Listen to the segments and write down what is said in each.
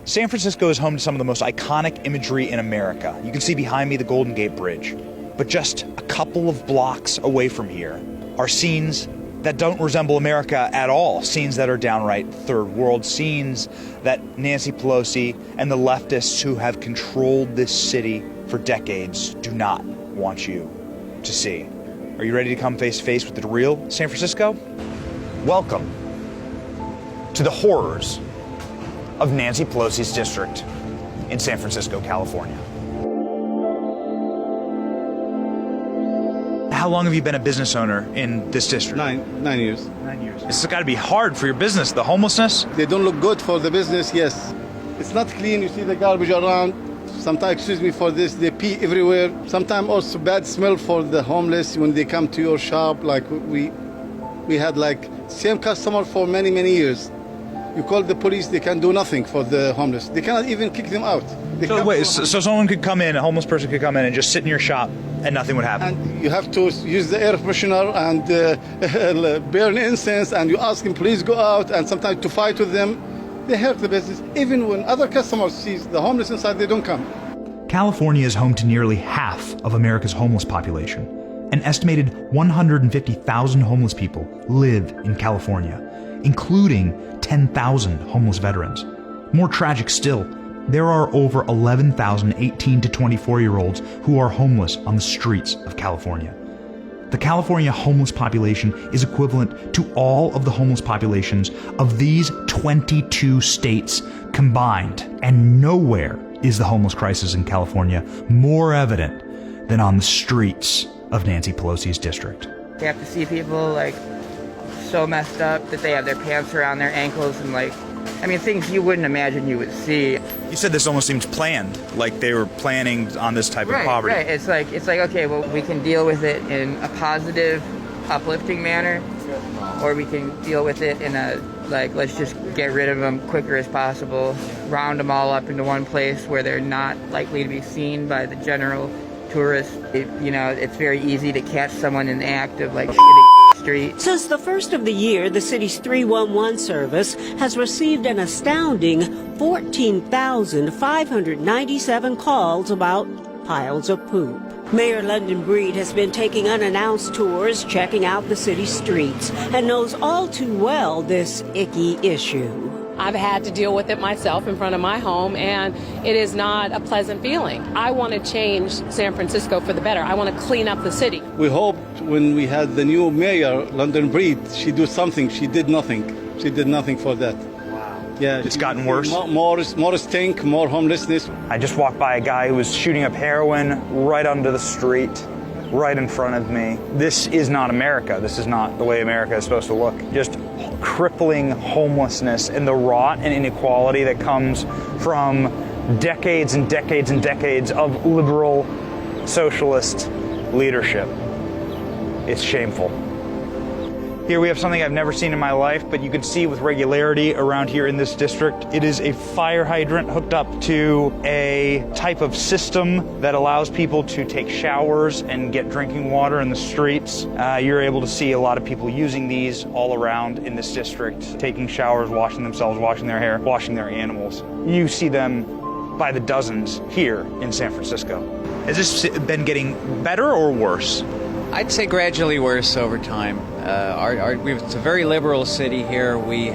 San Francisco is home to some of the most iconic imagery in America. You can see behind me the Golden Gate Bridge. But just a couple of blocks away from here are scenes that don't resemble America at all. Scenes that are downright third world, scenes that Nancy Pelosi and the leftists who have controlled this city for decades do not want you to see. Are you ready to come face to face with the real San Francisco? Welcome to the horrors of Nancy Pelosi's district in San Francisco, California. How long have you been a business owner in this district? Nine years. 9 years. This has got to be hard for your business, the homelessness. They don't look good for the business, yes. It's not clean, you see the garbage around. Sometimes, excuse me for this, they pee everywhere. Sometimes also bad smell for the homeless when they come to your shop. Like we had like same customer for many, many years. You call the police, they can do nothing for the homeless. They cannot even kick them out. So wait, so someone could come in, a homeless person could come in and just sit in your shop and nothing would happen? And you have to use the air freshener and burn incense, and you ask them, please go out, and sometimes to fight with them. They hurt the business. Even when other customers see the homeless inside, they don't come. California is home to nearly half of America's homeless population. An estimated 150,000 homeless people live in California, including 10,000 homeless veterans. More tragic still, there are over 11,000 18 to 24-year-olds who are homeless on the streets of California. The California homeless population is equivalent to all of the homeless populations of these 22 states combined, and nowhere is the homeless crisis in California more evident than on the streets of Nancy Pelosi's district. You have to see people like so messed up that they have their pants around their ankles and things you wouldn't imagine you would see. You said this almost seems planned, like they were planning on this type of poverty. Right. It's like okay, well, we can deal with it in a positive, uplifting manner, or we can deal with it in a let's just get rid of them quicker as possible, round them all up into one place where they're not likely to be seen by the general tourist. It's very easy to catch someone in the act of shitting street. Since the first of the year, the city's 311 service has received an astounding 14,597 calls about piles of poop. Mayor London Breed has been taking unannounced tours, checking out the city's streets, and knows all too well this icky issue. I've had to deal with it myself in front of my home, and it is not a pleasant feeling. I want to change San Francisco for the better. I want to clean up the city. We hoped when we had the new mayor, London Breed, she do something. She did nothing. She did nothing for that. Wow. Yeah, it's gotten worse. More stink, more homelessness. I just walked by a guy who was shooting up heroin right onto the street, right in front of me. This is not America. This is not the way America is supposed to look. Just crippling homelessness and the rot and inequality that comes from decades and decades and decades of liberal socialist leadership. It's shameful. Here we have something I've never seen in my life, but you can see with regularity around here in this district. It is a fire hydrant hooked up to a type of system that allows people to take showers and get drinking water in the streets. You're able to see a lot of people using these all around in this district, taking showers, washing themselves, washing their hair, washing their animals. You see them by the dozens here in San Francisco. Has this been getting better or worse? I'd say gradually worse over time. It's a very liberal city here. We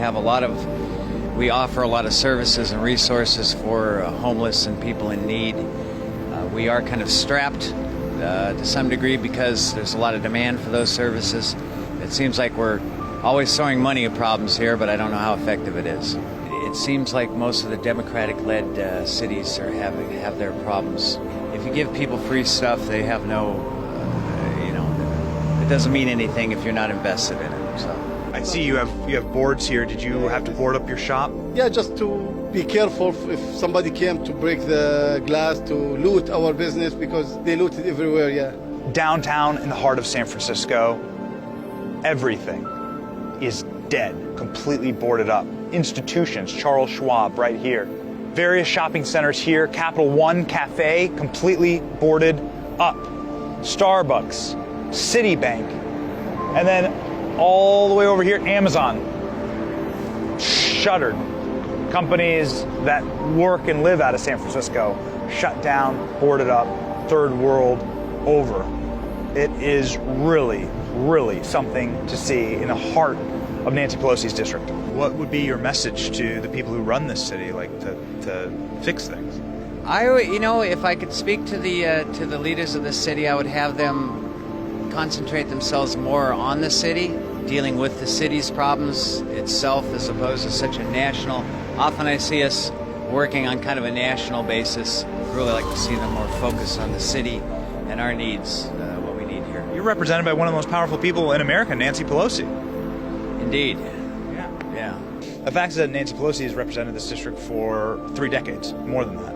offer a lot of services and resources for homeless and people in need. We are kind of strapped to some degree because there's a lot of demand for those services. It seems like we're always throwing money at problems here, but I don't know how effective it is. It seems like most of the Democratic-led cities have their problems. If you give people free stuff, they have no. It doesn't mean anything if you're not invested in it. So I see you have boards here. Did you have to board up your shop? Yeah, just to be careful if somebody came to break the glass, to loot our business, because they looted everywhere, yeah. Downtown in the heart of San Francisco, everything is dead, completely boarded up. Institutions, Charles Schwab right here. Various shopping centers here, Capital One Cafe, completely boarded up. Starbucks, Citibank, and then all the way over here, Amazon, shuttered, Companies that work and live out of San Francisco shut down, boarded up, third world over. It is really, really something to see in the heart of Nancy Pelosi's district. What would be your message to the people who run this city, like to fix things? If I could speak to the leaders of the city, I would have them concentrate themselves more on the city, dealing with the city's problems itself, as opposed to such a national. Often I see us working on kind of a national basis. I'd really like to see them more focused on the city and our needs, what we need here. You're represented by one of the most powerful people in America, Nancy Pelosi. Indeed. Yeah. The fact is that Nancy Pelosi has represented this district for 3 decades, more than that.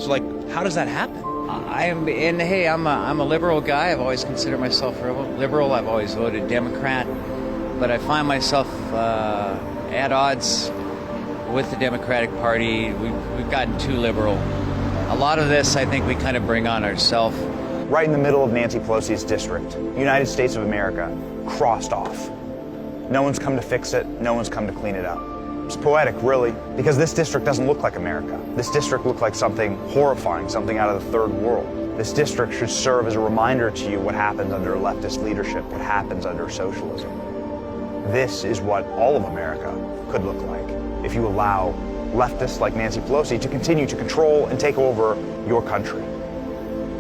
So, how does that happen? I'm a liberal guy. I've always considered myself liberal. I've always voted Democrat, but I find myself at odds with the Democratic Party. We've gotten too liberal. A lot of this, I think, we kind of bring on ourselves. Right in the middle of Nancy Pelosi's district, United States of America, crossed off. No one's come to fix it. No one's come to clean it up. It's poetic, really, because this district doesn't look like America. This district looks like something horrifying, something out of the third world. This district should serve as a reminder to you what happens under leftist leadership, what happens under socialism. This is what all of America could look like if you allow leftists like Nancy Pelosi to continue to control and take over your country.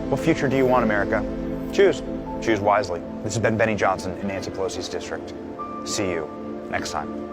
What future do you want, America? Choose. Choose wisely. This has been Benny Johnson in Nancy Pelosi's district. See you next time.